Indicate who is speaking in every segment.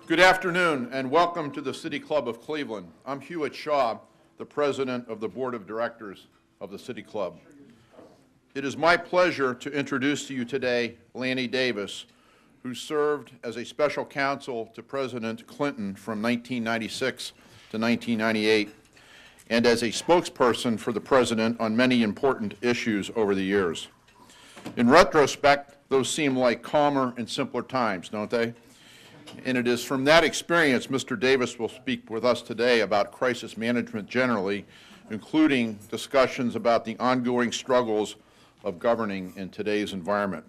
Speaker 1: Good afternoon and welcome to the City Club of Cleveland. I'm Hewitt Shaw, the President of the Board of Directors of the City Club. It is my pleasure to introduce to you today Lanny Davis, who served as a special counsel to President Clinton from 1996 to 1998 and as a spokesperson for the President on many important issues over the years. In retrospect, those seem like calmer and simpler times, don't they? And it is from that experience Mr. Davis will speak with us today about crisis management generally, including discussions about the ongoing struggles of governing in today's environment.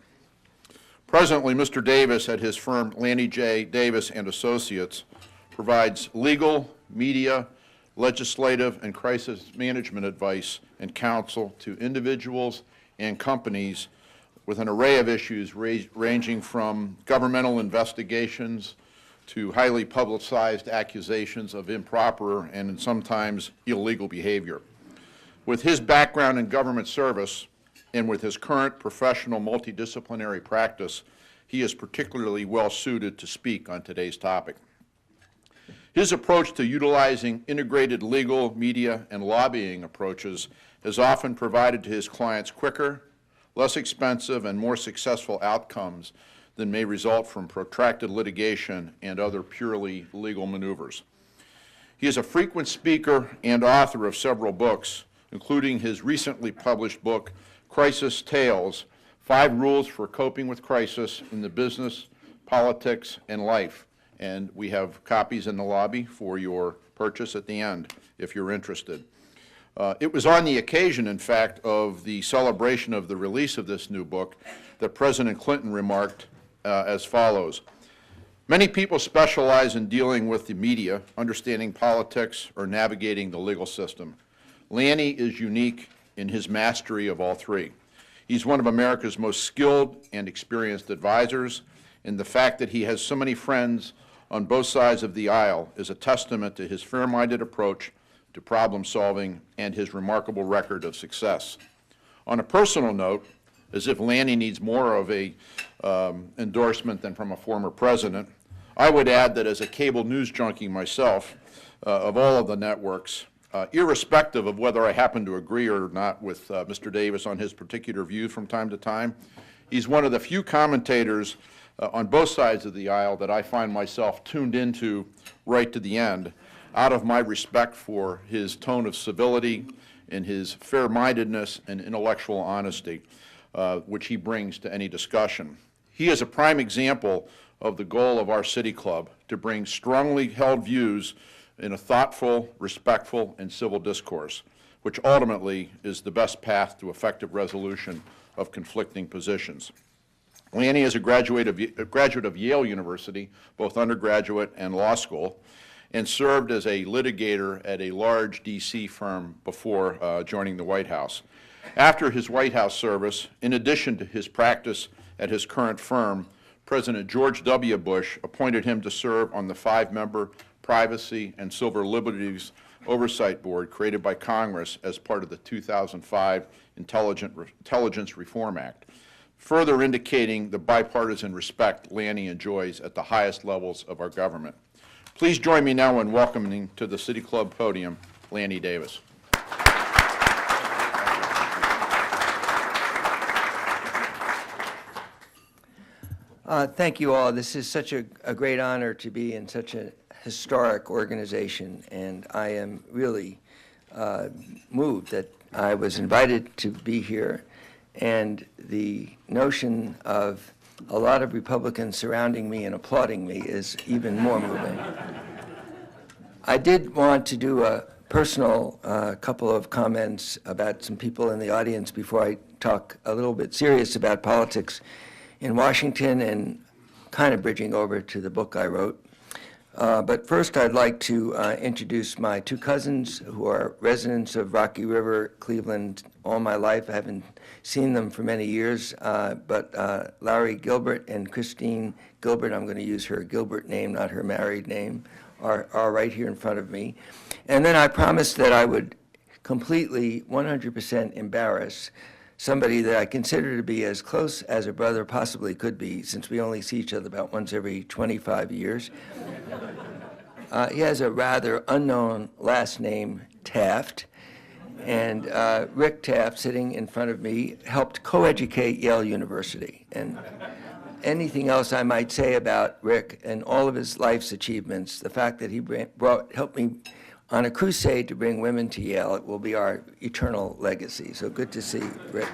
Speaker 1: Presently, Mr. Davis at his firm Lanny J. Davis and Associates provides legal, media, legislative, and crisis management advice and counsel to individuals and companies with an array of issues ranging from governmental investigations to highly publicized accusations of improper and sometimes illegal behavior. With his background in government service and with his current professional multidisciplinary practice, he is particularly well suited to speak on today's topic. His approach to utilizing integrated legal, media, and lobbying approaches has often provided to his clients quicker, less expensive, and more successful outcomes than may result from protracted litigation and other purely legal maneuvers. He is a frequent speaker and author of several books, including his recently published book, Crisis Tales: 5 Rules for Coping with Crisis in the Business, Politics, and Life. And we have copies in the lobby for your purchase at the end, if you're interested. It was on the occasion, in fact, of the celebration of the release of this new book that President Clinton remarked as follows: "Many people specialize in dealing with the media, understanding politics, or navigating the legal system. Lanny is unique in his mastery of all three. He's one of America's most skilled and experienced advisors, and the fact that he has so many friends on both sides of the aisle is a testament to his fair-minded approach to problem solving and his remarkable record of success." On a personal note, as if Lanny needs more of a endorsement than from a former president, I would add that as a cable news junkie myself, of all of the networks, irrespective of whether I happen to agree or not with Mr. Davis on his particular views from time to time, he's one of the few commentators on both sides of the aisle that I find myself tuned into right to the end, out of my respect for his tone of civility and his fair-mindedness and intellectual honesty, which he brings to any discussion. He is a prime example of the goal of our City Club, to bring strongly held views in a thoughtful, respectful, and civil discourse, which ultimately is the best path to effective resolution of conflicting positions. Lanny is a graduate of Yale University, both undergraduate and law school, and served as a litigator at a large D.C. firm before joining the White House. After his White House service, in addition to his practice at his current firm, President George W. Bush appointed him to serve on the 5-member Privacy and Civil Liberties Oversight Board created by Congress as part of the 2005 Intelligence Reform Act, further indicating the bipartisan respect Lanny enjoys at the highest levels of our government. Please join me now in welcoming to the City Club podium Lanny Davis.
Speaker 2: Thank you all. This is such a great honor to be in such a historic organization, and I am really moved that I was invited to be here, and the notion of a lot of Republicans surrounding me and applauding me is even more moving. I did want to do a personal couple of comments about some people in the audience before I talk a little bit serious about politics in Washington and kind of bridging over to the book I wrote. But first I'd like to introduce my 2 cousins who are residents of Rocky River, Cleveland, all my life. I haven't seen them for many years, but Larry Gilbert and Christine Gilbert, I'm going to use her Gilbert name, not her married name, are right here in front of me. And then I promised that I would completely, 100% embarrass somebody that I consider to be as close as a brother possibly could be, since we only see each other about once every 25 years. He has a rather unknown last name, Taft, and Rick Taft, sitting in front of me, helped co-educate Yale University. And anything else I might say about Rick and all of his life's achievements, the fact that he helped me on a crusade to bring women to Yale, it will be our eternal legacy. So good to see Rick.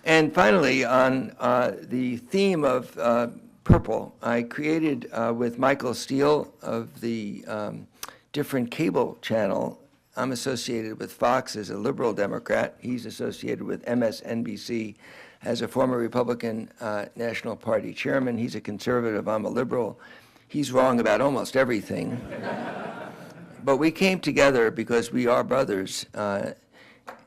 Speaker 2: And finally, on the theme of purple, I created with Michael Steele of the different cable channel. I'm associated with Fox as a liberal Democrat. He's associated with MSNBC as a former Republican National Party chairman. He's a conservative, I'm a liberal. He's wrong about almost everything. But we came together because we are brothers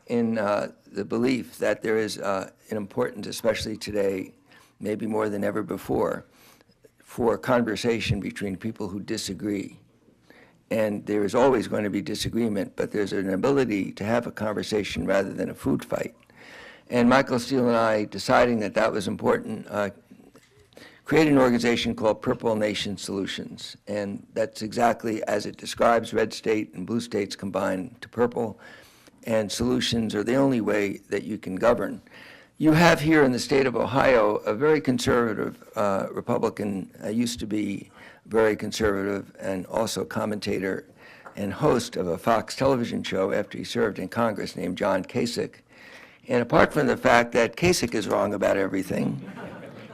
Speaker 2: in the belief that there is an importance, especially today, maybe more than ever before, for conversation between people who disagree. And there is always going to be disagreement, but there's an ability to have a conversation rather than a food fight. And Michael Steele and I, deciding that that was important, created an organization called Purple Nation Solutions. And that's exactly as it describes, red state and blue states combined to purple. And solutions are the only way that you can govern. You have here in the state of Ohio a very conservative Republican, used to be very conservative and also commentator and host of a Fox television show after he served in Congress, named John Kasich. And apart from the fact that Kasich is wrong about everything,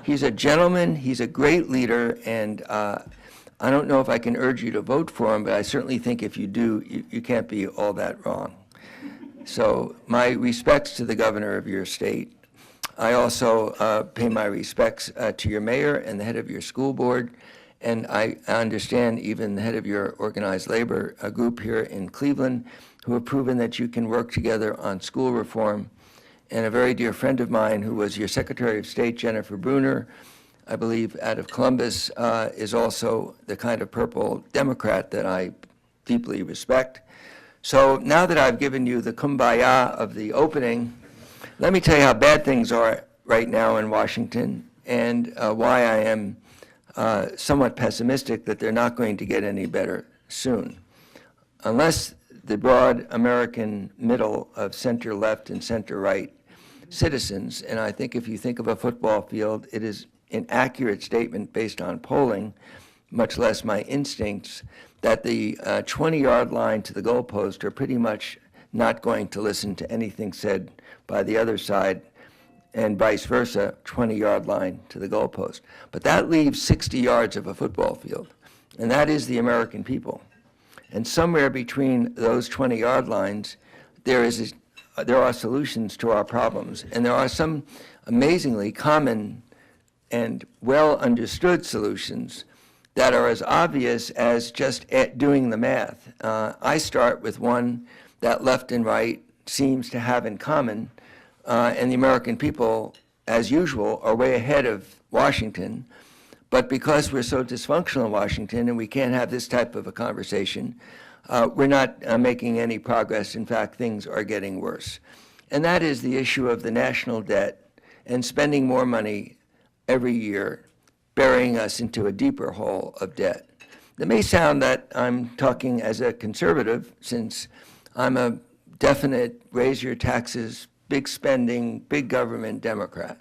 Speaker 2: he's a gentleman, he's a great leader, and I don't know if I can urge you to vote for him, but I certainly think if you do, you can't be all that wrong. So my respects to the governor of your state. I also pay my respects to your mayor and the head of your school board, and I understand even the head of your organized labor group here in Cleveland, who have proven that you can work together on school reform. And a very dear friend of mine who was your Secretary of State, Jennifer Bruner, I believe out of Columbus, is also the kind of purple Democrat that I deeply respect. So now that I've given you the kumbaya of the opening, let me tell you how bad things are right now in Washington and why I am somewhat pessimistic that they're not going to get any better soon. Unless the broad American middle of center-left and center-right citizens, and I think if you think of a football field, it is an accurate statement based on polling, much less my instincts, that the 20-yard line to the goalpost are pretty much not going to listen to anything said by the other side, and vice versa, 20-yard line to the goalpost. But that leaves 60 yards of a football field, and that is the American people. And somewhere between those 20-yard lines, there are solutions to our problems, and there are some amazingly common and well-understood solutions that are as obvious as just doing the math. I start with one that left and right seems to have in common, and the American people, as usual, are way ahead of Washington. But because we're so dysfunctional in Washington and we can't have this type of a conversation, we're not making any progress. In fact, things are getting worse. And that is the issue of the national debt and spending more money every year, burying us into a deeper hole of debt. It may sound that I'm talking as a conservative, since I'm a definite raise your taxes, big spending, big government Democrat.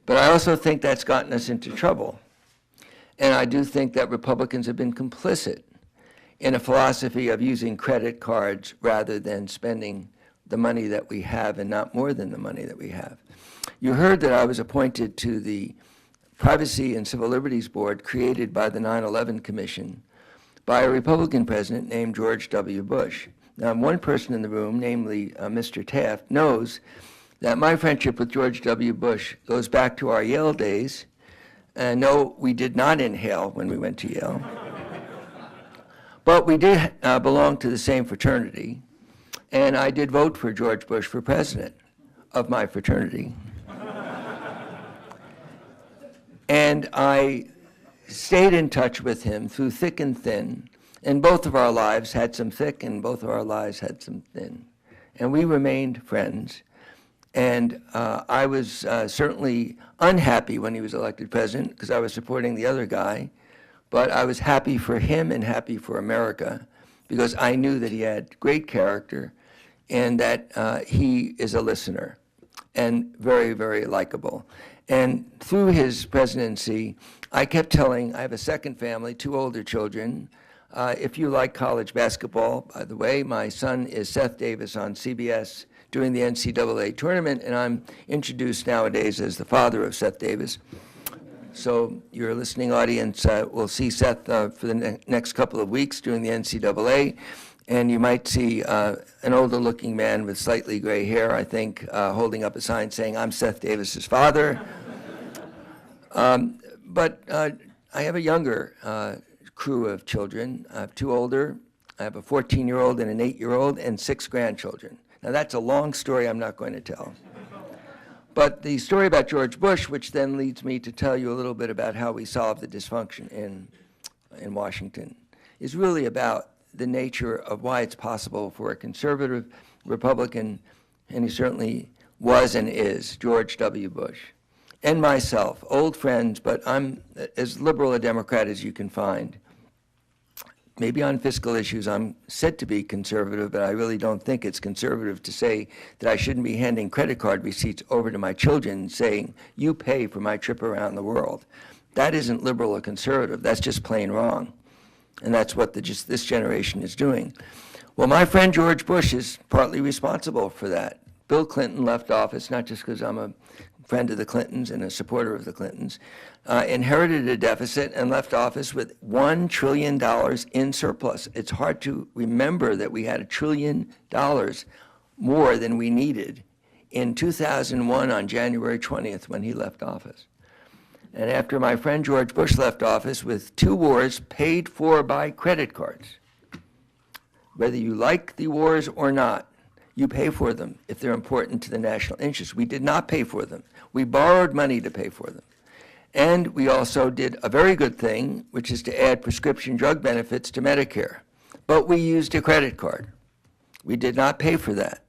Speaker 2: But I also think that's gotten us into trouble. And I do think that Republicans have been complicit in a philosophy of using credit cards rather than spending the money that we have and not more than the money that we have. You heard that I was appointed to the Privacy and Civil Liberties Board created by the 9/11 Commission by a Republican president named George W. Bush. Now, one person in the room, namely Mr. Taft, knows that my friendship with George W. Bush goes back to our Yale days. No, we did not inhale when we went to Yale. But we did belong to the same fraternity, and I did vote for George Bush for president of my fraternity. And I stayed in touch with him through thick and thin, And both of our lives had some thick and both of our lives had some thin. And we remained friends. And I was certainly unhappy when he was elected president because I was supporting the other guy. But I was happy for him and happy for America because I knew that he had great character and that he is a listener and very, very likable. And through his presidency, I kept telling, I have a second family, 2 older children. If you like college basketball, by the way, my son is Seth Davis on CBS doing the NCAA tournament, and I'm introduced nowadays as the father of Seth Davis. So your listening audience will see Seth for the next couple of weeks doing the NCAA, and you might see an older-looking man with slightly gray hair, I think, holding up a sign saying, "I'm Seth Davis's father." But I have a younger crew of children. I have 2 older. I have a 14-year-old and an 8-year-old and 6 grandchildren. Now, that's a long story I'm not going to tell. But the story about George Bush, which then leads me to tell you a little bit about how we solved the dysfunction in Washington, is really about the nature of why it's possible for a conservative Republican, and he certainly was and is, George W. Bush, and myself, old friends, but I'm as liberal a Democrat as you can find. Maybe on fiscal issues, I'm said to be conservative, but I really don't think it's conservative to say that I shouldn't be handing credit card receipts over to my children saying, "You pay for my trip around the world." That isn't liberal or conservative. That's just plain wrong. And that's what this generation is doing. Well, my friend George Bush is partly responsible for that. Bill Clinton left office, not just because I'm a friend of the Clintons and a supporter of the Clintons, inherited a deficit and left office with $1 trillion in surplus. It's hard to remember that we had $1 trillion more than we needed in 2001 on January 20th when he left office. And after my friend George Bush left office with 2 wars paid for by credit cards, whether you like the wars or not, you pay for them if they're important to the national interest. We did not pay for them. We borrowed money to pay for them. And we also did a very good thing, which is to add prescription drug benefits to Medicare. But we used a credit card. We did not pay for that.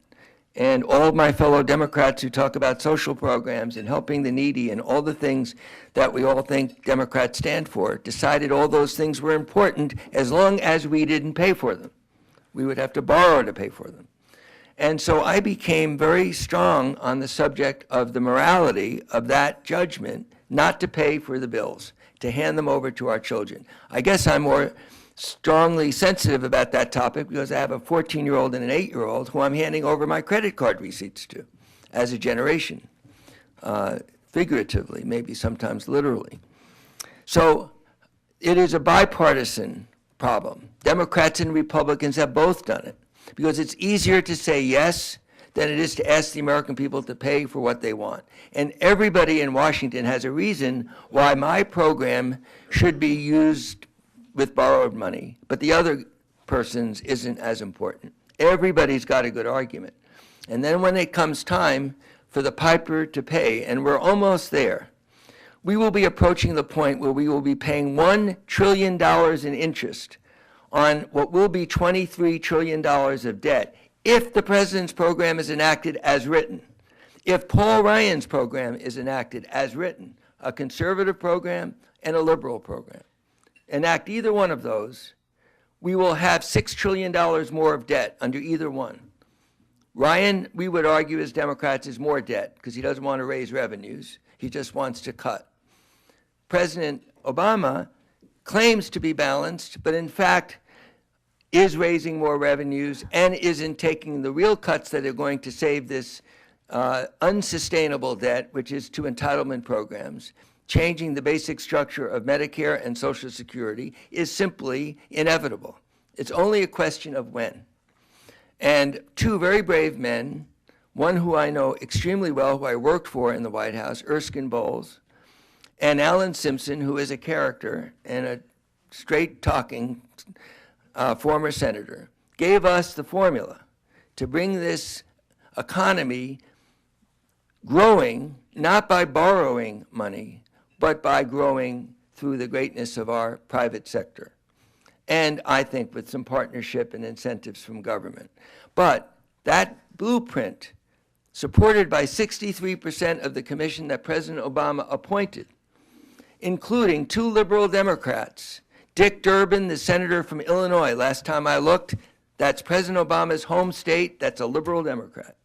Speaker 2: And all of my fellow Democrats who talk about social programs and helping the needy and all the things that we all think Democrats stand for decided all those things were important as long as we didn't pay for them. We would have to borrow to pay for them. And so I became very strong on the subject of the morality of that judgment not to pay for the bills, to hand them over to our children. I guess I'm more strongly sensitive about that topic because I have a 14-year-old and an 8-year-old who I'm handing over my credit card receipts to as a generation, figuratively, maybe sometimes literally. So it is a bipartisan problem. Democrats and Republicans have both done it because it's easier to say yes than it is to ask the American people to pay for what they want. And everybody in Washington has a reason why my program should be used with borrowed money, but the other person's isn't as important. Everybody's got a good argument. And then when it comes time for the piper to pay, and we're almost there, we will be approaching the point where we will be paying $1 trillion in interest on what will be $23 trillion of debt if the president's program is enacted as written. If Paul Ryan's program is enacted as written, a conservative program and a liberal program, enact either one of those, we will have $6 trillion more of debt under either one. Ryan, we would argue as Democrats, is more debt because he doesn't want to raise revenues. He just wants to cut. President Obama claims to be balanced, but in fact is raising more revenues and isn't taking the real cuts that are going to save this unsustainable debt, which is to entitlement programs. Changing the basic structure of Medicare and Social Security is simply inevitable. It's only a question of when. And 2 very brave men, one who I know extremely well, who I worked for in the White House, Erskine Bowles, and Alan Simpson, who is a character and a straight-talking former senator, gave us the formula to bring this economy growing, not by borrowing money, but by growing through the greatness of our private sector. and I think with some partnership and incentives from government. But that blueprint, supported by 63% of the commission that President Obama appointed, including 2 liberal Democrats, Dick Durbin, the senator from Illinois, last time I looked, that's President Obama's home state, that's a liberal Democrat.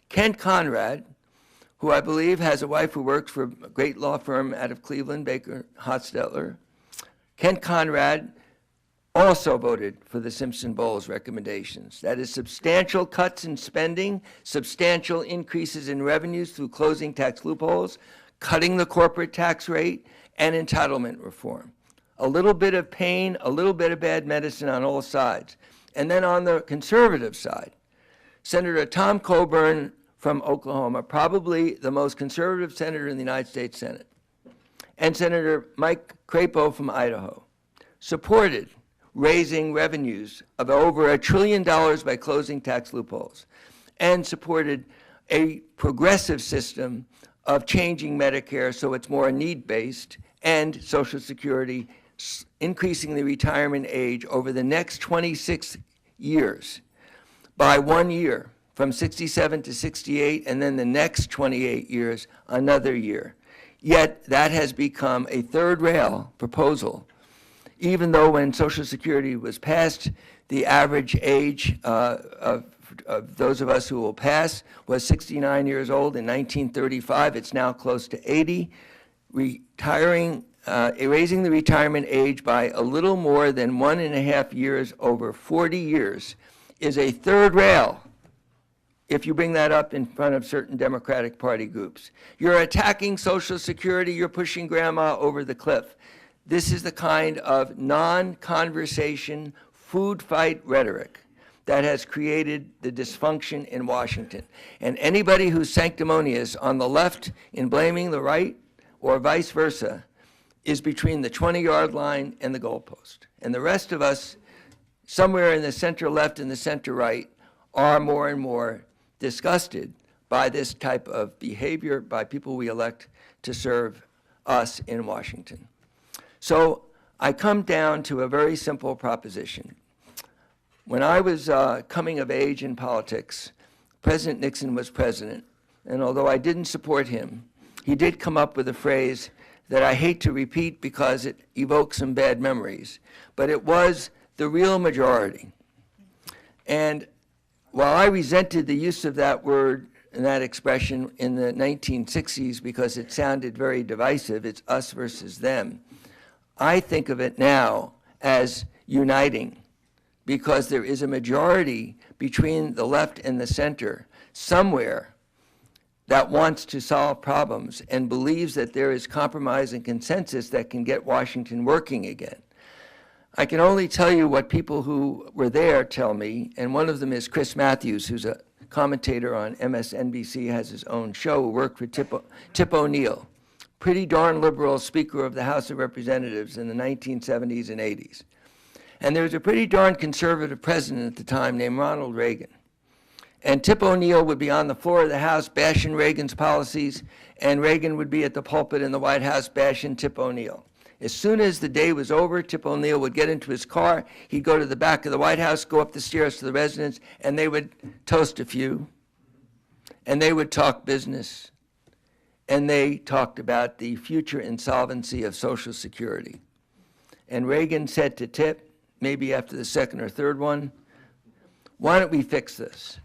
Speaker 2: Kent Conrad, who I believe has a wife who works for a great law firm out of Cleveland, Baker Hostetler. Kent Conrad also voted for the Simpson-Bowles recommendations. That is substantial cuts in spending, substantial increases in revenues through closing tax loopholes, cutting the corporate tax rate, and entitlement reform. A little bit of pain, a little bit of bad medicine on all sides. And then on the conservative side, Senator Tom Coburn from Oklahoma, probably the most conservative senator in the United States Senate, and Senator Mike Crapo from Idaho, supported raising revenues of over $1 trillion by closing tax loopholes, and supported a progressive system of changing Medicare so it's more need-based, and Social Security, increasing the retirement age over the next 26 years by 1 year, from 67 to 68, and then the next 28 years, another year. Yet that has become a third rail proposal, even though when Social Security was passed, the average age of those of us who will pass was 69 years old in 1935. It's now close to 80. Raising the retirement age by a little more than 1.5 years over 40 years is a third rail if you bring that up in front of certain Democratic Party groups. You're attacking Social Security, you're pushing grandma over the cliff. This is the kind of non-conversation, food fight rhetoric that has created the dysfunction in Washington. And anybody who's sanctimonious on the left in blaming the right or vice versa is between the 20-yard line and the goalpost. And the rest of us, somewhere in the center left and the center right, are more and more disgusted by this type of behavior by people we elect to serve us in Washington. So I come down to a very simple proposition. When I was coming of age in politics, President Nixon was president, and although I didn't support him, he did come up with a phrase that I hate to repeat because it evokes some bad memories, but it was the real majority. And while I resented the use of that word and that expression in the 1960s because it sounded very divisive, it's us versus them, I think of it now as uniting, because there is a majority between the left and the center somewhere that wants to solve problems and believes that there is compromise and consensus that can get Washington working again. I can only tell you what people who were there tell me, and one of them is Chris Matthews, who's a commentator on MSNBC, has his own show, who worked for Tip O'Neill, pretty darn liberal Speaker of the House of Representatives in the 1970s and 80s. And there was a pretty darn conservative president at the time named Ronald Reagan. And Tip O'Neill would be on the floor of the House bashing Reagan's policies, and Reagan would be at the pulpit in the White House bashing Tip O'Neill. As soon as the day was over, Tip O'Neill would get into his car, he'd go to the back of the White House, go up the stairs to the residence, and they would toast a few, and they would talk business, and they talked about the future insolvency of Social Security. And Reagan said to Tip, maybe after the second or third one, why don't we fix this?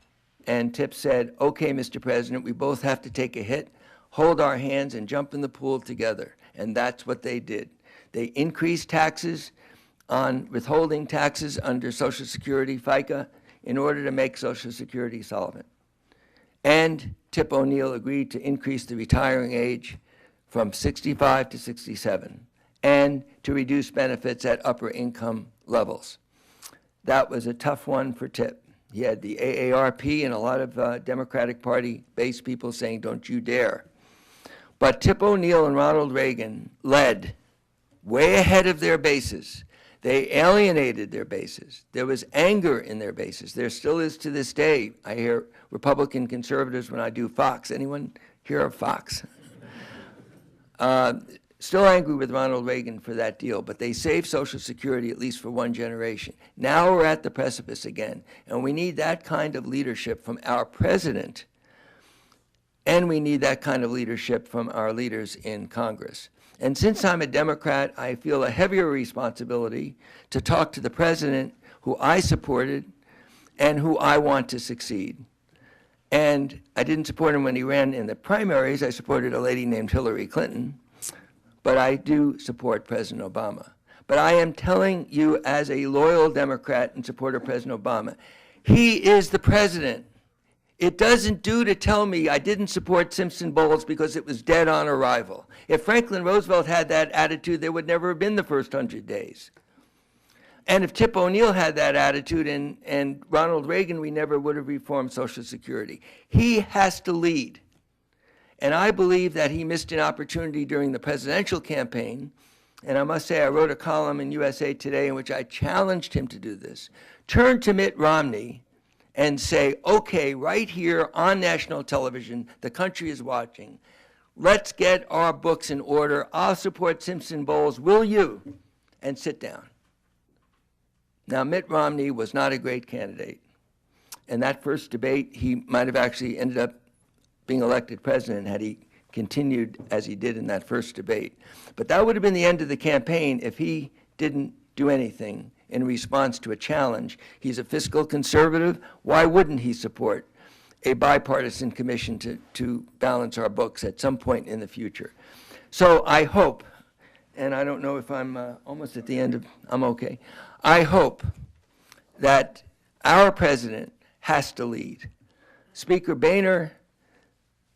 Speaker 2: And Tip said, okay, Mr. President, we both have to take a hit, hold our hands and jump in the pool together. And that's what they did. They increased taxes on withholding taxes under Social Security, FICA, in order to make Social Security solvent. And Tip O'Neill agreed to increase the retiring age from 65 to 67 and to reduce benefits at upper income levels. That was a tough one for Tip. He had the AARP and a lot of Democratic Party-based people saying, don't you dare. But Tip O'Neill and Ronald Reagan led way ahead of their bases. They alienated their bases. There was anger in their bases. There still is to this day. I hear Republican conservatives when I do Fox. Anyone hear of Fox? still angry with Ronald Reagan for that deal, but they saved Social Security at least for one generation. Now we're at the precipice again, and we need that kind of leadership from our president, and we need that kind of leadership from our leaders in Congress. And since I'm a Democrat, I feel a heavier responsibility to talk to the president who I supported and who I want to succeed. And I didn't support him when he ran in the primaries. I supported a lady named Hillary Clinton. But I do support President Obama. But I am telling you as a loyal Democrat and supporter of President Obama, he is the president. It doesn't do to tell me I didn't support Simpson Bowles because it was dead on arrival. If Franklin Roosevelt had that attitude, there would never have been the first 100 days. And if Tip O'Neill had that attitude and Ronald Reagan, we never would have reformed Social Security. He has to lead. And I believe that he missed an opportunity during the presidential campaign. And I must say, I wrote a column in USA Today in which I challenged him to do this. Turn to Mitt Romney and say, okay, right here on national television, the country is watching. Let's get our books in order. I'll support Simpson Bowles. Will you? And sit down. Now, Mitt Romney was not a great candidate. In that first debate, he might have actually ended up being elected president had he continued as he did in that first debate. But that would have been the end of the campaign if he didn't do anything in response to a challenge. He's a fiscal conservative. Why wouldn't he support a bipartisan commission to balance our books at some point in the future? So I hope, and I don't know if I'm almost at the end of, I'm okay. I hope that our president has to lead. Speaker Boehner,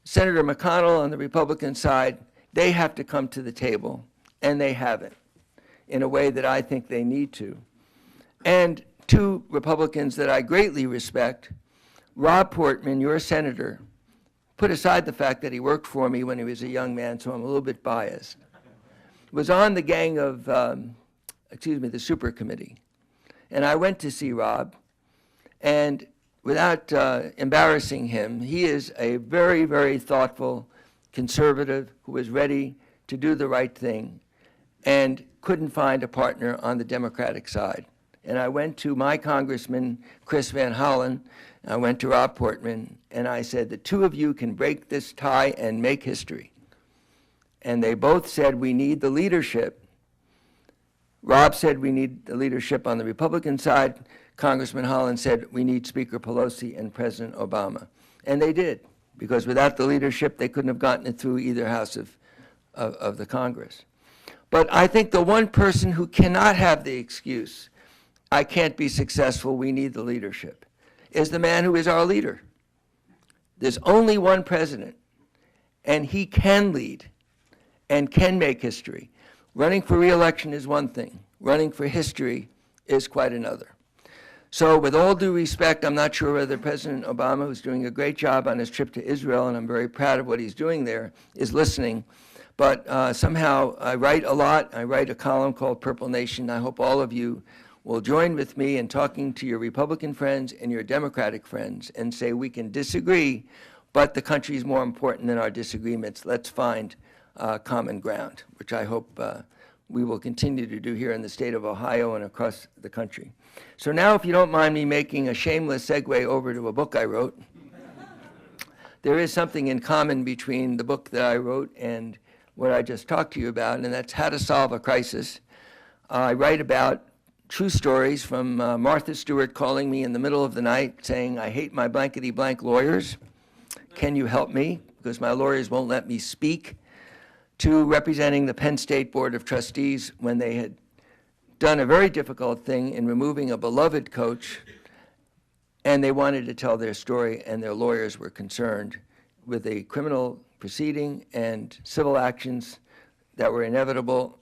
Speaker 2: Senator McConnell on the Republican side, they have to come to the table, and they haven't, in a way that I think they need to. And two Republicans that I greatly respect, Rob Portman, your senator, put aside the fact that he worked for me when he was a young man, so I'm a little bit biased, was on the gang of, the super committee. And I went to see Rob, and without embarrassing him, he is a very, very thoughtful conservative who is ready to do the right thing and couldn't find a partner on the Democratic side. And I went to my congressman, Chris Van Hollen, I went to Rob Portman, and I said, the two of you can break this tie and make history. And they both said, we need the leadership. Rob said we need the leadership on the Republican side. Congressman Holland said we need Speaker Pelosi and President Obama. And they did, because without the leadership, they couldn't have gotten it through either house of the Congress. But I think the one person who cannot have the excuse, I can't be successful, we need the leadership, is the man who is our leader. There's only one president, and he can lead and can make history. Running for re-election is one thing. Running for history is quite another. So with all due respect, I'm not sure whether President Obama, who's doing a great job on his trip to Israel, and I'm very proud of what he's doing there, is listening. But somehow I write a lot. I write a column called Purple Nation. I hope all of you will join with me in talking to your Republican friends and your Democratic friends and say we can disagree, but the country is more important than our disagreements. Let's find common ground, which I hope we will continue to do here in the state of Ohio and across the country. So now, if you don't mind me making a shameless segue over to a book I wrote, there is something in common between the book that I wrote and what I just talked to you about, and that's How to Solve a Crisis. I write about true stories from Martha Stewart calling me in the middle of the night saying, I hate my blankety-blank lawyers. Can you help me? Because my lawyers won't let me speak. To representing the Penn State Board of Trustees when they had done a very difficult thing in removing a beloved coach, and they wanted to tell their story, and their lawyers were concerned with a criminal proceeding and civil actions that were inevitable.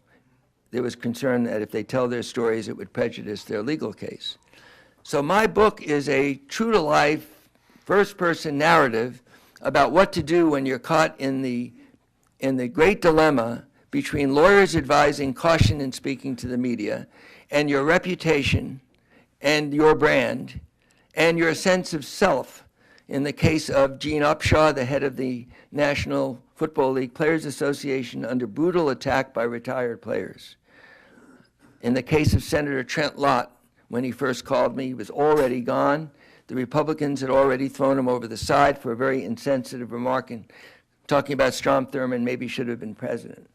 Speaker 2: There was concern that if they tell their stories, it would prejudice their legal case. So my book is a true-to-life, first-person narrative about what to do when you're caught in the great dilemma between lawyers advising caution in speaking to the media and your reputation and your brand and your sense of self. In the case of Gene Upshaw, the head of the National Football League Players Association under brutal attack by retired players. In the case of Senator Trent Lott, when he first called me, he was already gone. The Republicans had already thrown him over the side for a very insensitive remark and talking about Strom Thurmond maybe should have been president.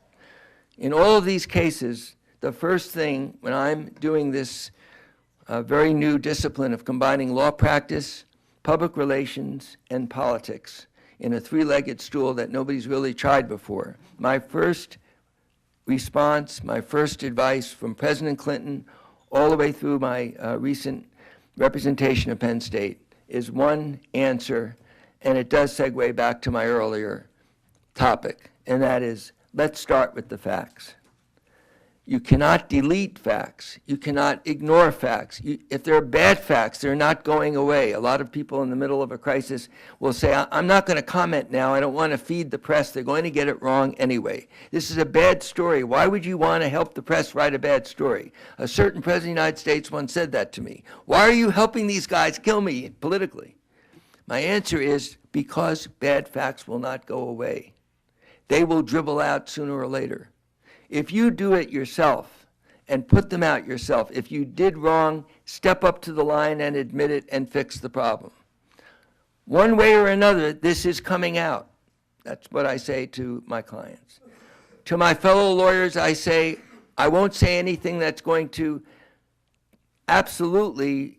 Speaker 2: In all of these cases, the first thing when I'm doing this very new discipline of combining law practice, public relations, and politics in a three-legged stool that nobody's really tried before, my first response, my first advice from President Clinton all the way through my recent representation of Penn State is one answer, and it does segue back to my earlier topic, and that is, let's start with the facts. You cannot delete facts. You cannot ignore facts. If there are bad facts, they're not going away. A lot of people in the middle of a crisis will say, I'm not going to comment now. I don't want to feed the press. They're going to get it wrong anyway. This is a bad story. Why would you want to help the press write a bad story? A certain president of the United States once said that to me. Why are you helping these guys kill me politically? My answer is because bad facts will not go away. They will dribble out sooner or later. If you do it yourself and put them out yourself, if you did wrong, step up to the line and admit it and fix the problem. One way or another, this is coming out. That's what I say to my clients. To my fellow lawyers, I say, I won't say anything that's going to absolutely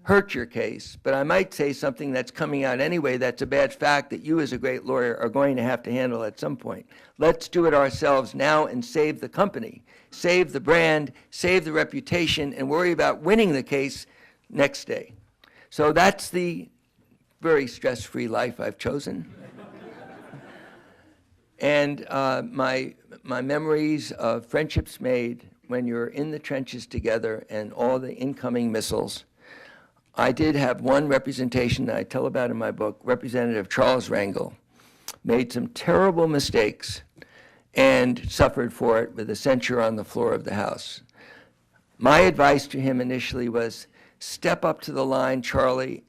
Speaker 2: hurt your case, but I might say something that's coming out anyway that's a bad fact that you as a great lawyer are going to have to handle at some point. Let's do it ourselves now and save the company, save the brand, save the reputation, and worry about winning the case next day. So that's the very stress-free life I've chosen. And my memories of friendships made when you're in the trenches together and all the incoming missiles. I did have one representation that I tell about in my book. Representative Charles Rangel made some terrible mistakes and suffered for it with a censure on the floor of the House. My advice to him initially was, step up to the line, Charlie.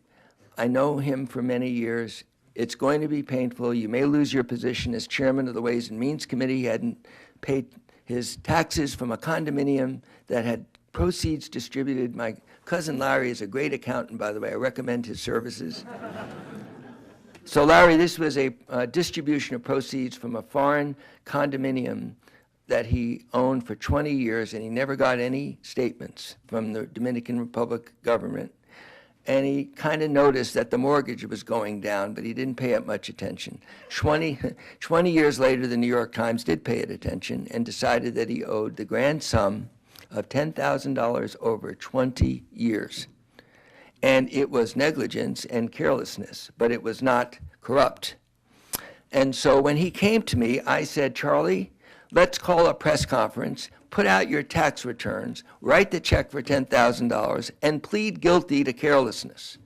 Speaker 2: I know him for many years. It's going to be painful. You may lose your position as chairman of the Ways and Means Committee. He hadn't paid his taxes from a condominium that had proceeds distributed. My cousin Larry is a great accountant, by the way. I recommend his services. So Larry, this was a distribution of proceeds from a foreign condominium that he owned for 20 years, and he never got any statements from the Dominican Republic government. And he kind of noticed that the mortgage was going down, but he didn't pay it much attention. 20 years later, the New York Times did pay it attention and decided that he owed the grand sum of $10,000 over 20 years. And it was negligence and carelessness, but it was not corrupt. And so when he came to me, I said, Charlie, let's call a press conference, put out your tax returns, write the check for $10,000, and plead guilty to carelessness.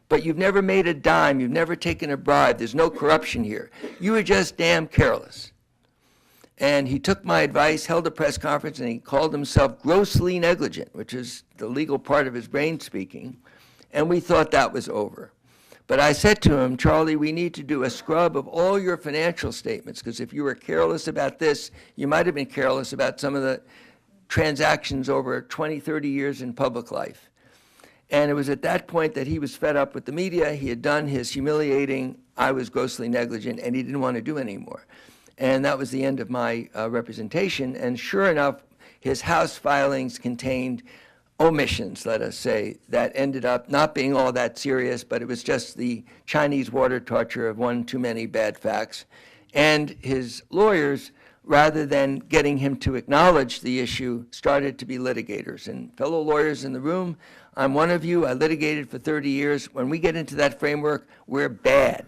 Speaker 2: But you've never made a dime, you've never taken a bribe, there's no corruption here. You were just damn careless. And he took my advice, held a press conference, and he called himself grossly negligent, which is the legal part of his brain speaking. And we thought that was over. But I said to him, Charlie, we need to do a scrub of all your financial statements, because if you were careless about this, you might have been careless about some of the transactions over 20, 30 years in public life. And it was at that point that he was fed up with the media. He had done his humiliating, I was grossly negligent, and he didn't want to do anymore. And that was the end of my representation. And sure enough, his House filings contained omissions, let us say, that ended up not being all that serious, but it was just the Chinese water torture of one too many bad facts. And his lawyers, rather than getting him to acknowledge the issue, started to be litigators. And fellow lawyers in the room, I'm one of you. I litigated for 30 years. When we get into that framework, we're bad.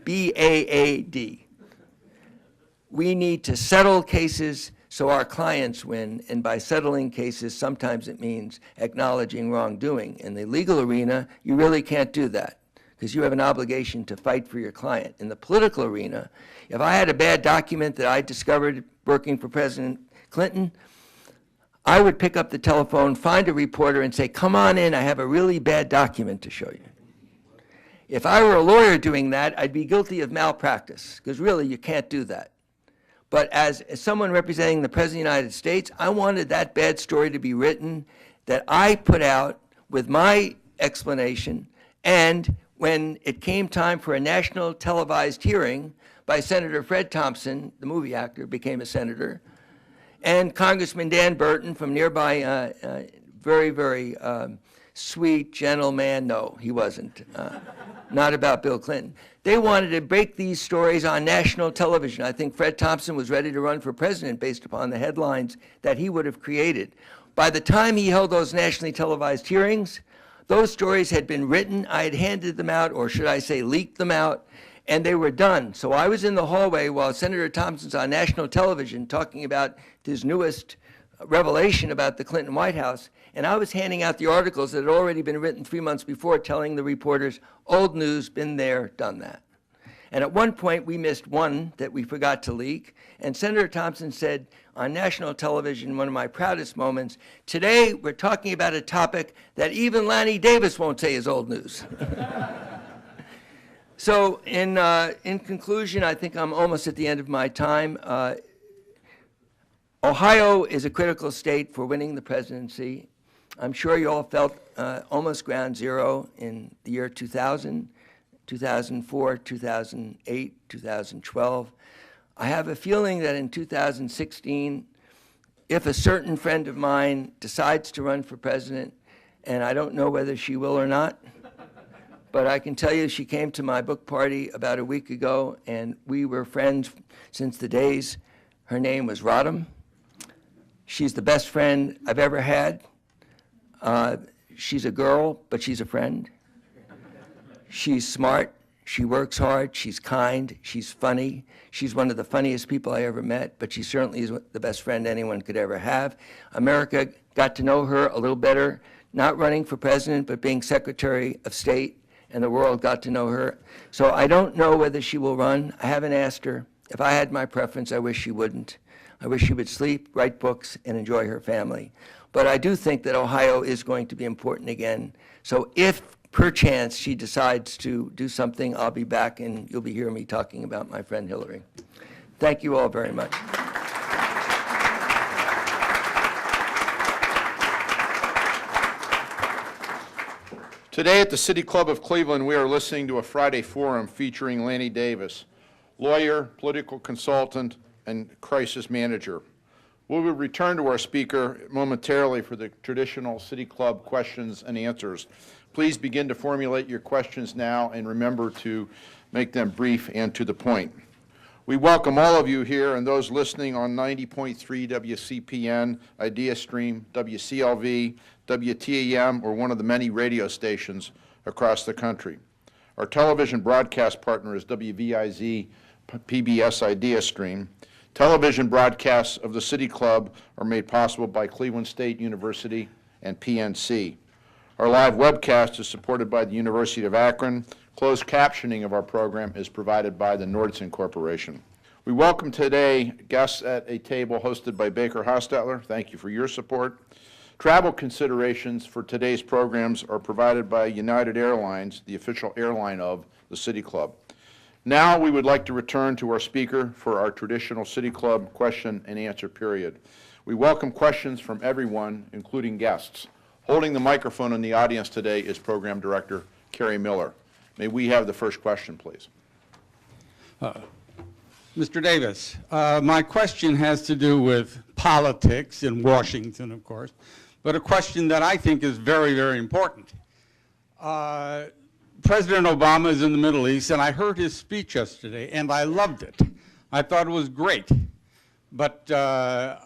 Speaker 2: B-A-A-D. We need to settle cases so our clients win, and by settling cases, sometimes it means acknowledging wrongdoing. In the legal arena, you really can't do that, because you have an obligation to fight for your client. In the political arena, if I had a bad document that I discovered working for President Clinton, I would pick up the telephone, find a reporter, and say, come on in, I have a really bad document to show you. If I were a lawyer doing that, I'd be guilty of malpractice, because really, you can't do that. But as someone representing the President of the United States, I wanted that bad story to be written that I put out with my explanation, and when it came time for a national televised hearing by Senator Fred Thompson, the movie actor, became a senator, and Congressman Dan Burton from nearby, very, very sweet, gentle man. No, he wasn't. Not about Bill Clinton. They wanted to break these stories on national television. I think Fred Thompson was ready to run for president based upon the headlines that he would have created. By the time he held those nationally televised hearings, those stories had been written. I had handed them out, or should I say leaked them out, and they were done. So I was in the hallway while Senator Thompson's on national television talking about his newest revelation about the Clinton White House, and I was handing out the articles that had already been written 3 months before, telling the reporters, old news, been there, done that. And at one point, we missed one that we forgot to leak, and Senator Thompson said on national television, one of my proudest moments, today we're talking about a topic that even Lanny Davis won't say is old news. So in conclusion, I think I'm almost at the end of my time. Ohio is a critical state for winning the presidency. I'm sure you all felt almost ground zero in the year 2000, 2004, 2008, 2012. I have a feeling that in 2016, if a certain friend of mine decides to run for president, and I don't know whether she will or not, but I can tell you she came to my book party about a week ago, and we were friends since the days. Her name was Rodham. She's the best friend I've ever had. She's a girl, but she's a friend. She's smart. She works hard. She's kind. She's funny. She's one of the funniest people I ever met, but she certainly is the best friend anyone could ever have. America got to know her a little better, not running for president, but being Secretary of State, and the world got to know her. So I don't know whether she will run. I haven't asked her. If I had my preference, I wish she wouldn't. I wish she would sleep, write books, and enjoy her family. But I do think that Ohio is going to be important again. So if, perchance, she decides to do something, I'll be back, and you'll be hearing me talking about my friend Hillary. Thank you all very much.
Speaker 1: Today at the City Club of Cleveland, we are listening to a Friday forum featuring Lanny Davis, lawyer, political consultant, and crisis manager. We will return to our speaker momentarily for the traditional City Club questions and answers. Please begin to formulate your questions now, and remember to make them brief and to the point. We welcome all of you here and those listening on 90.3 WCPN, Idea Stream, WCLV, WTAM, or one of the many radio stations across the country. Our television broadcast partner is WVIZ PBS Idea Stream. Television broadcasts of the City Club are made possible by Cleveland State University and PNC. Our live webcast is supported by the University of Akron. Closed captioning of our program is provided by the Nordson Corporation. We welcome today guests at a table hosted by Baker Hostetler. Thank you for your support. Travel considerations for today's programs are provided by United Airlines, the official airline of the City Club. Now we would like to return to our speaker for our traditional City Club question and answer period. We welcome questions from everyone, including guests. Holding the microphone in the audience today is Program Director Kerry Miller. May we have the first question, please?
Speaker 3: Mr. Davis, my question has to do with politics in Washington, of course, but a question that I think is very, very important. President Obama is in the Middle East, and I heard his speech yesterday, and I loved it. I thought it was great. But there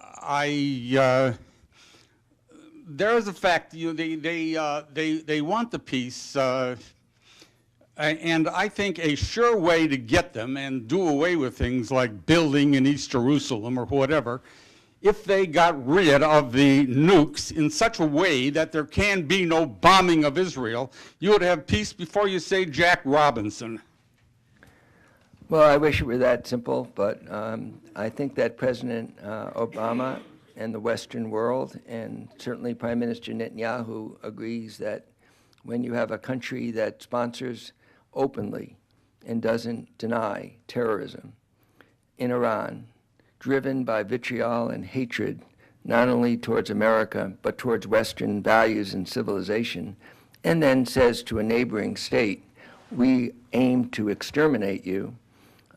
Speaker 3: is a fact, they want the peace, and I think a sure way to get them and do away with things like building in East Jerusalem or whatever, if they got rid of the nukes in such a way that there can be no bombing of Israel, you would have peace before you say Jack Robinson.
Speaker 2: Well, I wish it were that simple, but I think that President Obama and the Western world, and certainly Prime Minister Netanyahu, agrees that when you have a country that sponsors openly and doesn't deny terrorism in Iran, driven by vitriol and hatred, not only towards America, but towards Western values and civilization, and then says to a neighboring state, we aim to exterminate you,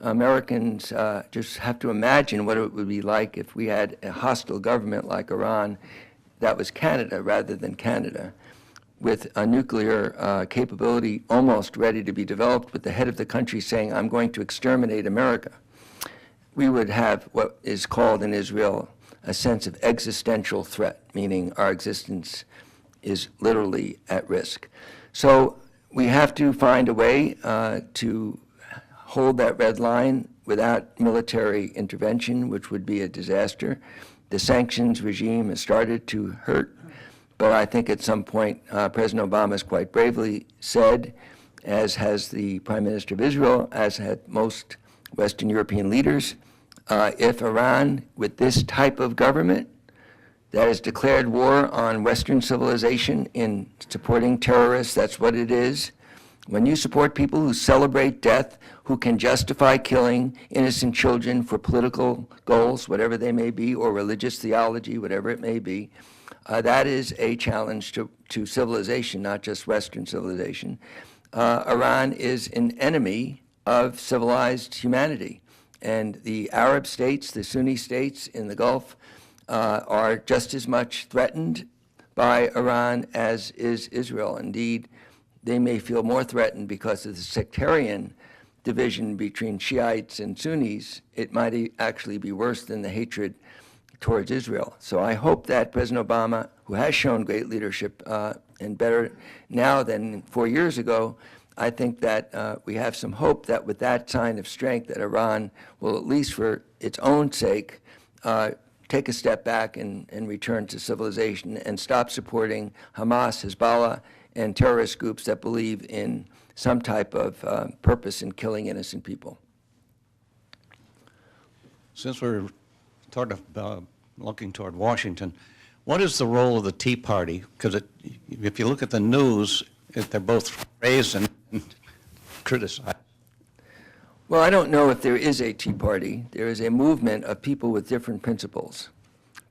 Speaker 2: Americans just have to imagine what it would be like if we had a hostile government like Iran that was Canada rather than Canada, with a nuclear capability almost ready to be developed, with the head of the country saying, I'm going to exterminate America. We would have what is called in Israel a sense of existential threat, meaning our existence is literally at risk. So we have to find a way to hold that red line without military intervention, which would be a disaster. The sanctions regime has started to hurt, but I think at some point President Obama has quite bravely said, as has the Prime Minister of Israel, as had most Western European leaders, if Iran, with this type of government that has declared war on Western civilization in supporting terrorists, that's what it is. When you support people who celebrate death, who can justify killing innocent children for political goals, whatever they may be, or religious theology, whatever it may be, that is a challenge to civilization, not just Western civilization. Iran is an enemy of civilized humanity. And the Arab states, the Sunni states in the Gulf, are just as much threatened by Iran as is Israel. Indeed, they may feel more threatened because of the sectarian division between Shiites and Sunnis. It might actually be worse than the hatred towards Israel. So I hope that President Obama, who has shown great leadership and better now than 4 years ago, I think that we have some hope that with that sign of strength that Iran will, at least for its own sake, take a step back and return to civilization and stop supporting Hamas, Hezbollah, and terrorist groups that believe in some type of purpose in killing innocent people.
Speaker 4: Since we're sort of looking toward Washington, what is the role of the Tea Party? Because if you look at the news, they're both praised and criticized.
Speaker 2: Well, I don't know if there is a Tea Party. There is a movement of people with different principles.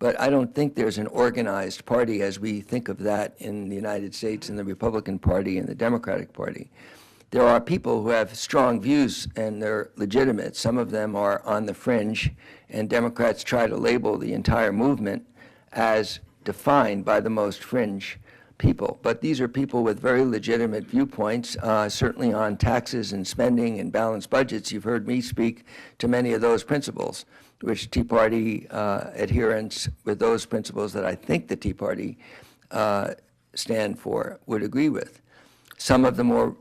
Speaker 2: But I don't think there's an organized party as we think of that in the United States, in the Republican Party and the Democratic Party. There are people who have strong views, and they're legitimate. Some of them are on the fringe, and Democrats try to label the entire movement as defined by the most fringe people. But these are people with very legitimate viewpoints, certainly on taxes and spending and balanced budgets. You've heard me speak to many of those principles, which Tea Party adherents with those principles that I think the Tea Party stand for would agree with. Some of the more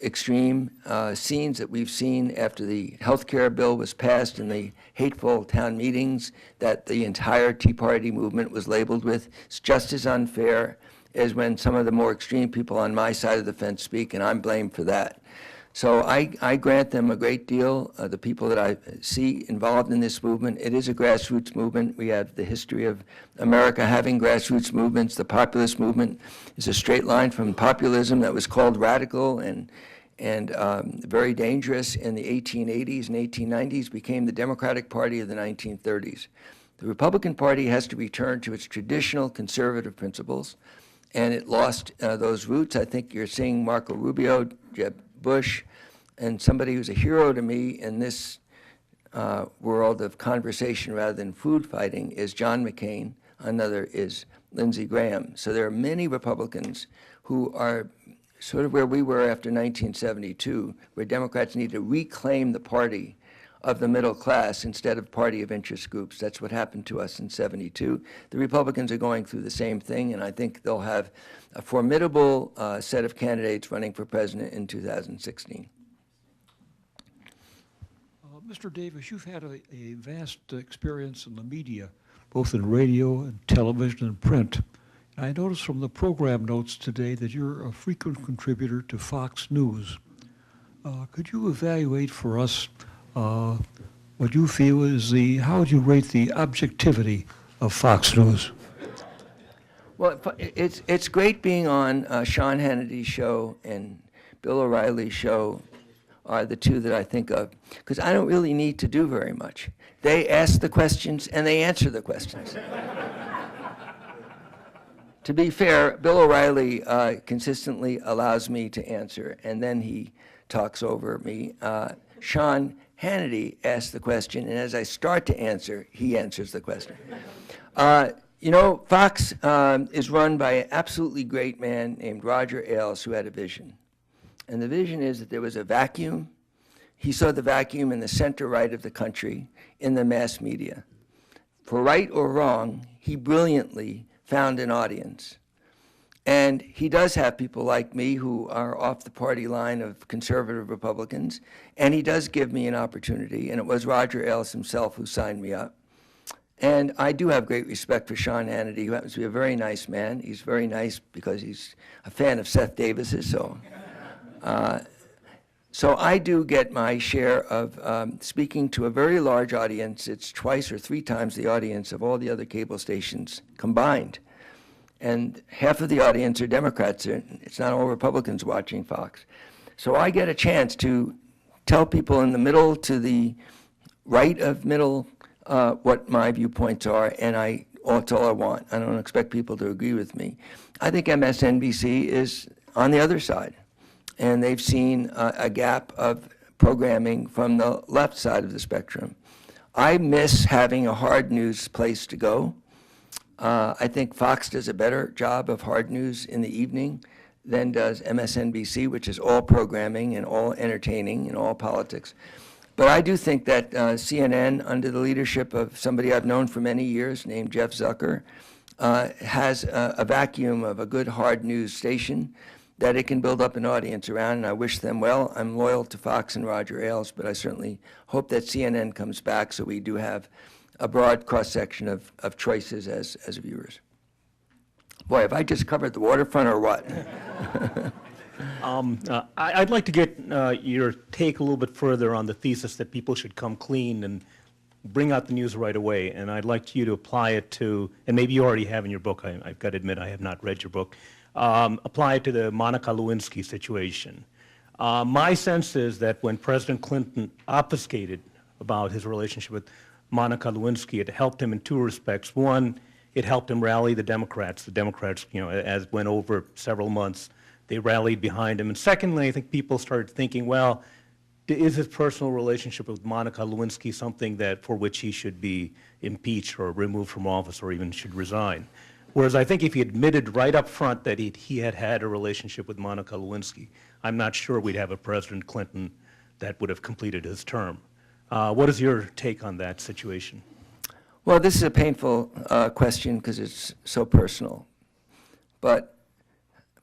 Speaker 2: extreme scenes that we've seen after the health care bill was passed and the hateful town meetings that the entire Tea Party movement was labeled with, is just as unfair as when some of the more extreme people on my side of the fence speak, and I'm blamed for that. So I grant them a great deal, the people that I see involved in this movement. It is a grassroots movement. We have the history of America having grassroots movements. The populist movement is a straight line from populism that was called radical and very dangerous in the 1880s and 1890s, became the Democratic Party of the 1930s. The Republican Party has to return to its traditional conservative principles, and it lost those roots. I think you're seeing Marco Rubio, Jeb Bush, and somebody who's a hero to me in this world of conversation rather than food fighting is John McCain. Another is Lindsey Graham. So there are many Republicans who are sort of where we were after 1972, where Democrats need to reclaim the party of the middle class instead of party of interest groups. That's what happened to us in 72. The Republicans are going through the same thing, and I think they'll have a formidable set of candidates running for president in 2016.
Speaker 5: Mr. Davis, you've had a vast experience in the media, both in radio and television and print. I noticed from the program notes today that you're a frequent contributor to Fox News. Could you evaluate for us what you feel is how would you rate the objectivity of Fox News?
Speaker 2: Well, it's great being on Sean Hannity's show and Bill O'Reilly's show are the two that I think of, because I don't really need to do very much. They ask the questions and they answer the questions. To be fair, Bill O'Reilly consistently allows me to answer, and then he talks over me. Sean Hannity asks the question, and as I start to answer, he answers the question. You know, Fox is run by an absolutely great man named Roger Ailes, who had a vision. And the vision is that there was a vacuum. He saw the vacuum in the center right of the country, in the mass media. For right or wrong, he brilliantly found an audience. And he does have people like me who are off the party line of conservative Republicans, and he does give me an opportunity, and it was Roger Ailes himself who signed me up. And I do have great respect for Sean Hannity, who happens to be a very nice man. He's very nice because he's a fan of Seth Davis's, so I do get my share of speaking to a very large audience. It's twice or three times the audience of all the other cable stations combined. And half of the audience are Democrats. It's not all Republicans watching Fox. So I get a chance to tell people in the middle to the right of middle what my viewpoints are, and that's all I want. I don't expect people to agree with me. I think MSNBC is on the other side, and they've seen a gap of programming from the left side of the spectrum. I miss having a hard news place to go. I think Fox does a better job of hard news in the evening than does MSNBC, which is all programming and all entertaining and all politics. But I do think that CNN, under the leadership of somebody I've known for many years named Jeff Zucker, has a vacuum of a good hard news station that it can build up an audience around, and I wish them well. I'm loyal to Fox and Roger Ailes, but I certainly hope that CNN comes back so we do have a broad cross-section of choices as viewers. Boy, have I just covered the waterfront or what?
Speaker 6: I'd like to get your take a little bit further on the thesis that people should come clean and bring out the news right away. And I'd like you to apply it to, and maybe you already have in your book, I've got to admit I have not read your book, apply it to the Monica Lewinsky situation. My sense is that when President Clinton obfuscated about his relationship with Monica Lewinsky, it helped him in two respects. One, it helped him rally the Democrats. The Democrats, you know, as went over several months, they rallied behind him. And secondly, I think people started thinking, well, is his personal relationship with Monica Lewinsky something that for which he should be impeached or removed from office or even should resign? Whereas I think if he admitted right up front that he had had a relationship with Monica Lewinsky, I'm not sure we'd have a President Clinton that would have completed his term. What is your take on that situation?
Speaker 2: Well, this is a painful question because it's so personal. But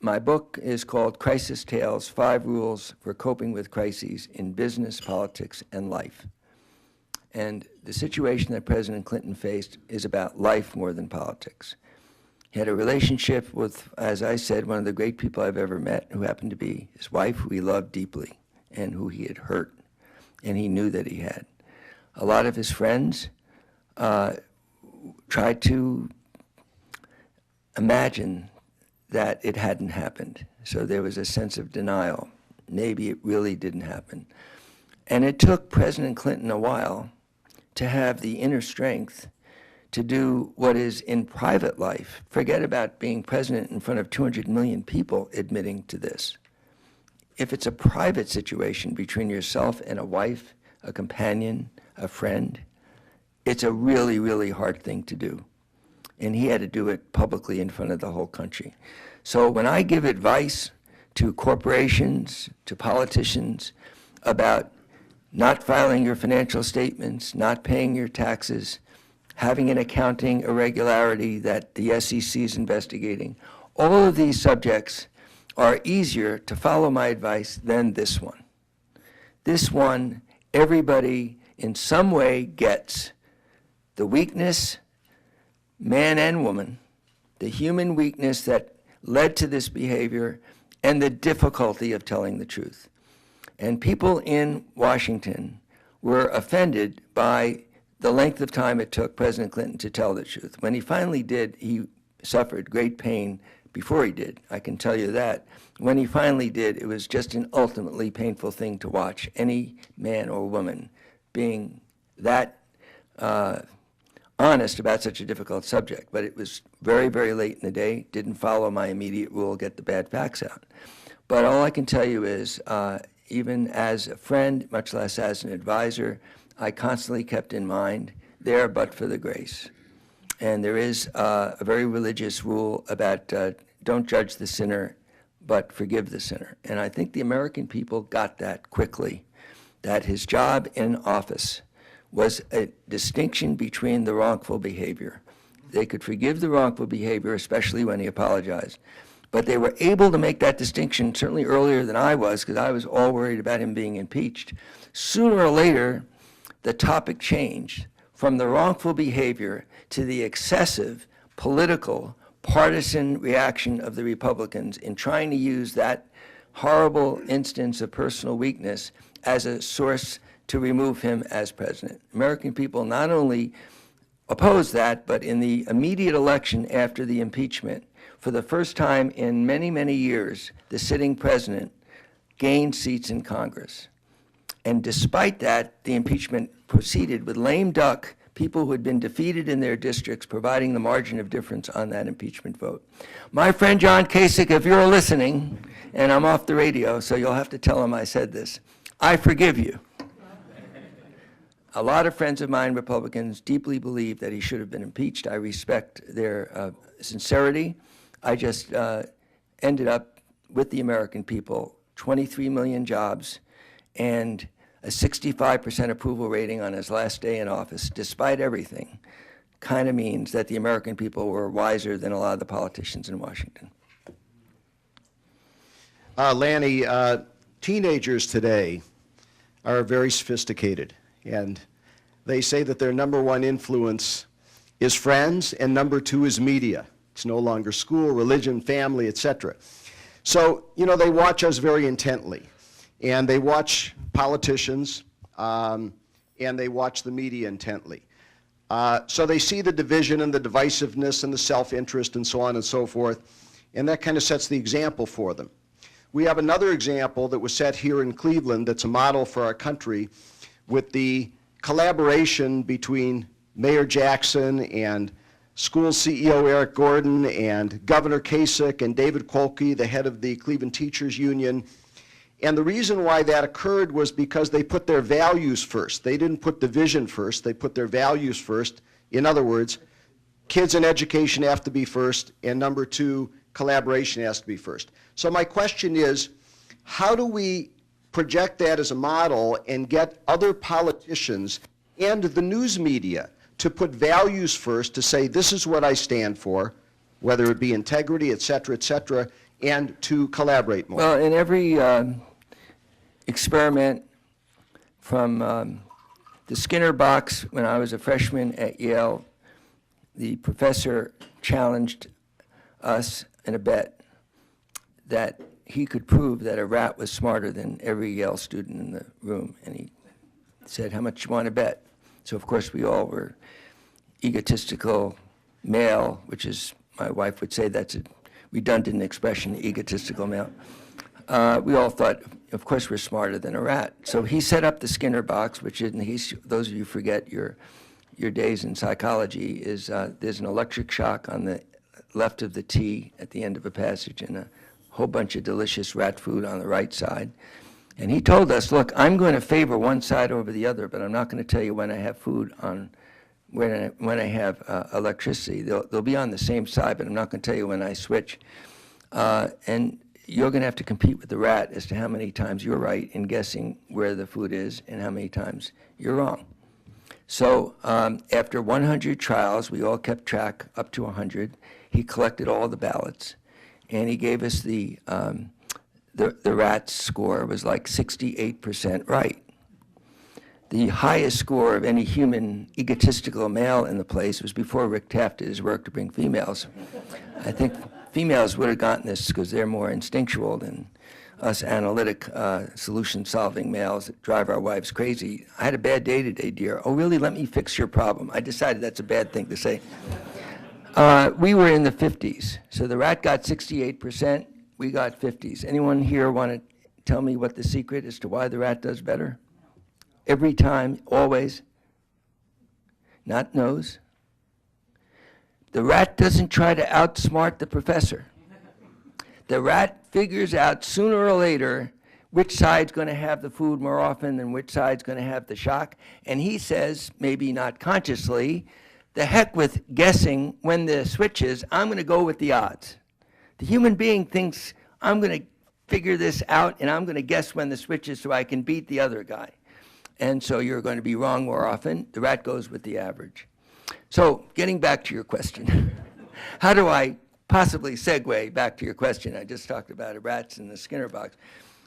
Speaker 2: my book is called Crisis Tales: 5 Rules for Coping with Crises in Business, Politics, and Life. And the situation that President Clinton faced is about life more than politics. He had a relationship with, as I said, one of the great people I've ever met, who happened to be his wife, who he loved deeply, and who he had hurt, and he knew that he had. A lot of his friends tried to imagine that it hadn't happened. So there was a sense of denial. Maybe it really didn't happen. And it took President Clinton a while to have the inner strength to do what is in private life. Forget about being president in front of 200 million people admitting to this. If it's a private situation between yourself and a wife, a companion, a friend, it's a really, really hard thing to do. And he had to do it publicly in front of the whole country. So when I give advice to corporations, to politicians, about not filing your financial statements, not paying your taxes, having an accounting irregularity that the SEC is investigating, all of these subjects are easier to follow my advice than this one. This one, everybody in some way gets the weakness, man and woman, the human weakness that led to this behavior, and the difficulty of telling the truth. And people in Washington were offended by the length of time it took President Clinton to tell the truth. When he finally did, he suffered great pain before he did, I can tell you that. When he finally did, it was just an ultimately painful thing to watch, any man or woman being that honest about such a difficult subject. But it was very, very late in the day, didn't follow my immediate rule, get the bad facts out. But all I can tell you is, even as a friend, much less as an advisor, I constantly kept in mind, there but for the grace. And there is a very religious rule about don't judge the sinner, but forgive the sinner. And I think the American people got that quickly, that his job in office was a distinction between the wrongful behavior. They could forgive the wrongful behavior, especially when he apologized. But they were able to make that distinction certainly earlier than I was, because I was all worried about him being impeached. Sooner or later, the topic changed from the wrongful behavior to the excessive political, partisan reaction of the Republicans in trying to use that horrible instance of personal weakness as a source to remove him as president. American people not only opposed that, but in the immediate election after the impeachment, for the first time in many, many years, the sitting president gained seats in Congress. And despite that, the impeachment proceeded with lame duck, people who had been defeated in their districts providing the margin of difference on that impeachment vote. My friend John Kasich, if you're listening, and I'm off the radio, so you'll have to tell him I said this, I forgive you. A lot of friends of mine, Republicans, deeply believe that he should have been impeached. I respect their sincerity. I just ended up with the American people, 23 million jobs, and a 65% approval rating on his last day in office, despite everything, kind of means that the American people were wiser than a lot of the politicians in Washington.
Speaker 7: Lanny, teenagers today are very sophisticated, and they say that their number one influence is friends, and number two is media. It's no longer school, religion, family, etc. So, you know, they watch us very intently, and they watch politicians, and they watch the media intently. So they see the division and the divisiveness and the self-interest and so on and so forth, and that kind of sets the example for them. We have another example that was set here in Cleveland that's a model for our country, with the collaboration between Mayor Jackson and school CEO Eric Gordon and Governor Kasich and David Kolke, the head of the Cleveland Teachers Union. And the reason why that occurred was because they put their values first. They didn't put division first, they put their values first. In other words, kids and education have to be first, and number two, collaboration has to be first. So my question is, how do we project that as a model and get other politicians and the news media to put values first, to say this is what I stand for, whether it be integrity, et cetera, and to collaborate more?
Speaker 2: Well, in every experiment from the Skinner box when I was a freshman at Yale, the professor challenged us in a bet that he could prove that a rat was smarter than every Yale student in the room. And he said, how much you want to bet? So, of course, we all were egotistical male, which is, my wife would say that's a redundant expression, egotistical male. We all thought, of course, we're smarter than a rat. So he set up the Skinner box, which in those of you who forget your days in psychology, is there's an electric shock on the left of the T at the end of a passage and a whole bunch of delicious rat food on the right side. And he told us, look, I'm going to favor one side over the other, but I'm not going to tell you when I have food on, when I have electricity. They'll be on the same side, but I'm not going to tell you when I switch. And you're going to have to compete with the rat as to how many times you're right in guessing where the food is and how many times you're wrong. So after 100 trials, we all kept track up to 100. He collected all the ballots, and he gave us the rat's score was like 68% right. The highest score of any human egotistical male in the place was before Rick Taft did his work to bring females. I think females would have gotten this because they're more instinctual than us analytic, solution-solving males that drive our wives crazy. I had a bad day today, dear. Oh, really? Let me fix your problem. I decided that's a bad thing to say. We were in the 50s. So the rat got 68%, we got 50s. Anyone here want to tell me what the secret as to why the rat does better? Every time, always? Not knows? The rat doesn't try to outsmart the professor. The rat figures out sooner or later which side's going to have the food more often and which side's going to have the shock. And he says, maybe not consciously, the heck with guessing when the switch is, I'm going to go with the odds. The human being thinks, I'm going to figure this out and I'm going to guess when the switch is so I can beat the other guy. And so you're going to be wrong more often. The rat goes with the average. So getting back to your question, how do I possibly segue back to your question? I just talked about rats in the Skinner box.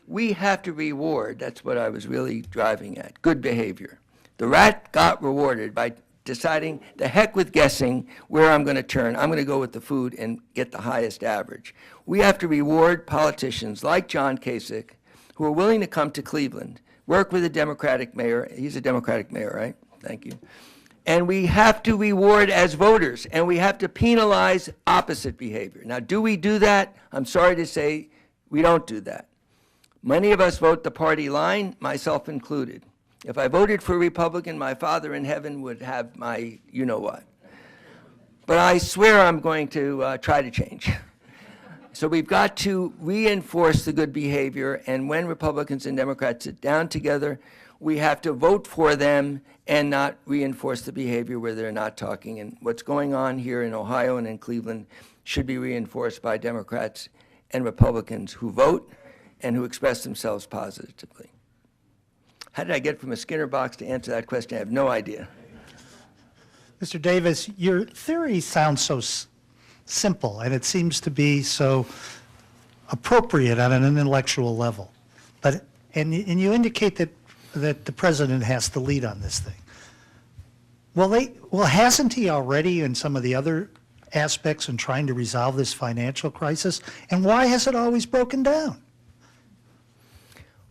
Speaker 2: We have to reward, that's what I was really driving at, good behavior. The rat got rewarded by deciding, the heck with guessing where I'm going to turn. I'm going to go with the food and get the highest average. We have to reward politicians like John Kasich who are willing to come to Cleveland, work with a Democratic mayor. He's a Democratic mayor, right? Thank you. And we have to reward as voters, and we have to penalize opposite behavior. Now, do we do that? I'm sorry to say we don't do that. Many of us vote the party line, myself included. If I voted for a Republican, my Father in heaven would have my you-know-what. But I swear I'm going to try to change. So we've got to reinforce the good behavior, and when Republicans and Democrats sit down together, we have to vote for them and not reinforce the behavior where they're not talking. And what's going on here in Ohio and in Cleveland should be reinforced by Democrats and Republicans who vote and who express themselves positively. How did I get from a Skinner box to answer that question? I have no idea.
Speaker 8: Mr. Davis, your theory sounds so simple, and it seems to be so appropriate on an intellectual level. And you indicate that the president has to lead on this thing. Well, hasn't he already in some of the other aspects in trying to resolve this financial crisis? And why has it always broken down?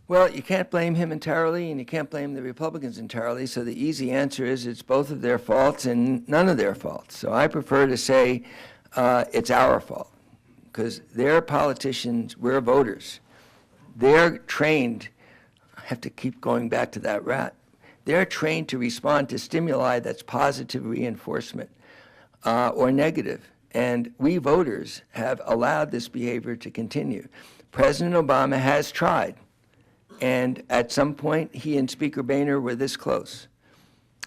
Speaker 2: Well, you can't blame him entirely, and you can't blame the Republicans entirely, so the easy answer is it's both of their faults and none of their faults. So I prefer to say it's our fault, because they're politicians, we're voters. They're trained, I have to keep going back to that rat, they're trained to respond to stimuli that's positive reinforcement or negative. And we voters have allowed this behavior to continue. President Obama has tried. And at some point, he and Speaker Boehner were this close.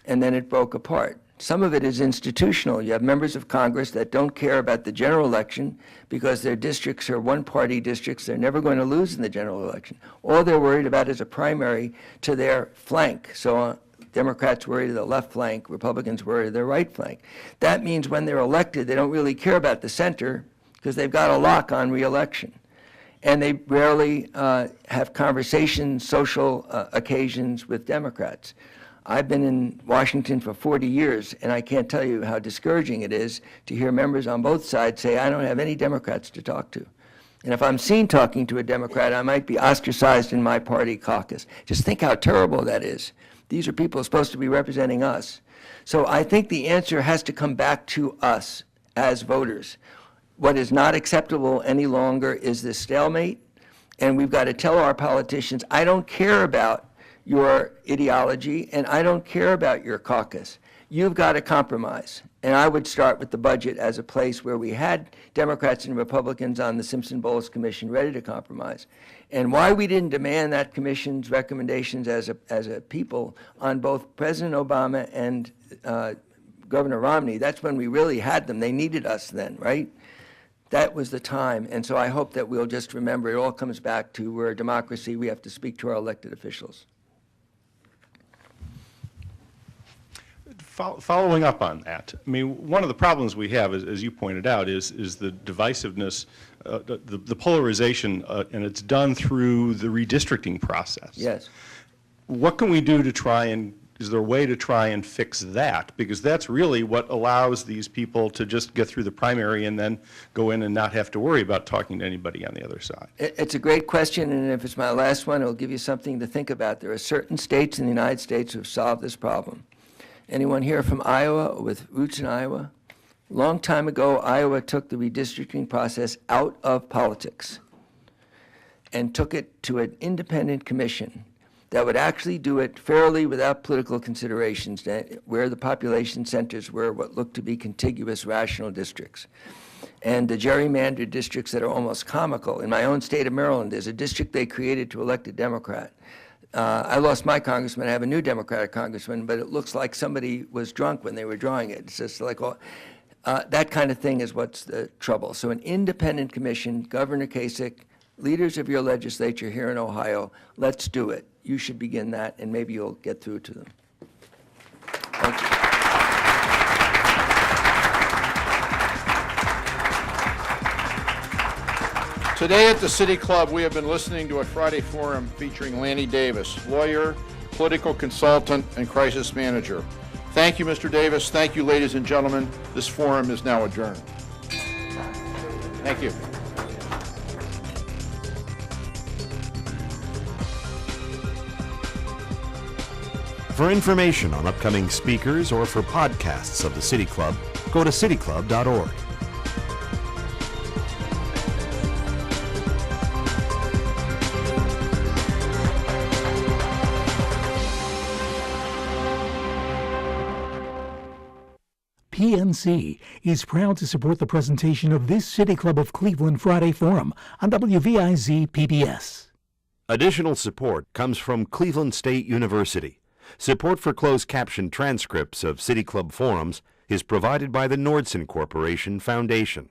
Speaker 2: And then it broke apart. Some of it is institutional. You have members of Congress that don't care about the general election because their districts are one-party districts. They're never going to lose in the general election. All they're worried about is a primary to their flank. So Democrats worry to the left flank, Republicans worry to their right flank. That means when they're elected, they don't really care about the center because they've got a lock on re-election. And they rarely have conversations, social occasions with Democrats. I've been in Washington for 40 years, and I can't tell you how discouraging it is to hear members on both sides say, I don't have any Democrats to talk to. And if I'm seen talking to a Democrat, I might be ostracized in my party caucus. Just think how terrible that is. These are people supposed to be representing us. So I think the answer has to come back to us as voters. What is not acceptable any longer is this stalemate, and we've got to tell our politicians, I don't care about your ideology, and I don't care about your caucus. You've got to compromise. And I would start with the budget as a place where we had Democrats and Republicans on the Simpson-Bowles Commission ready to compromise. And why we didn't demand that commission's recommendations as a people on both President Obama and Governor Romney, that's when we really had them. They needed us then, right? That was the time. And so I hope that we'll just remember it all comes back to we're a democracy. We have to speak to our elected officials.
Speaker 9: Following up on that, I mean, one of the problems we have, as you pointed out, is the divisiveness, the polarization, and it's done through the redistricting process.
Speaker 2: Yes.
Speaker 9: What can we do to try and, is there a way to try and fix that? Because that's really what allows these people to just get through the primary and then go in and not have to worry about talking to anybody on the other side.
Speaker 2: It's a great question, and if it's my last one, it'll give you something to think about. There are certain states in the United States who have solved this problem. Anyone here from Iowa or with roots in Iowa? Long time ago, Iowa took the redistricting process out of politics and took it to an independent commission that would actually do it fairly without political considerations, where the population centers were what looked to be contiguous rational districts. And the gerrymandered districts that are almost comical. In my own state of Maryland, there's a district they created to elect a Democrat. I lost my congressman, I have a new Democratic congressman, but it looks like somebody was drunk when they were drawing it. It's just like, well, that kind of thing is what's the trouble. So an independent commission, Governor Kasich, leaders of your legislature here in Ohio, let's do it. You should begin that, and maybe you'll get through to them. Thank you.
Speaker 1: Today at the City Club, we have been listening to a Friday forum featuring Lanny Davis, lawyer, political consultant, and crisis manager. Thank you, Mr. Davis. Thank you, ladies and gentlemen. This forum is now adjourned. Thank you.
Speaker 10: For information on upcoming speakers or for podcasts of the City Club, go to cityclub.org.
Speaker 11: PNC is proud to support the presentation of this City Club of Cleveland Friday Forum on WVIZ PBS.
Speaker 10: Additional support comes from Cleveland State University. Support for closed caption transcripts of City Club forums is provided by the Nordson Corporation Foundation.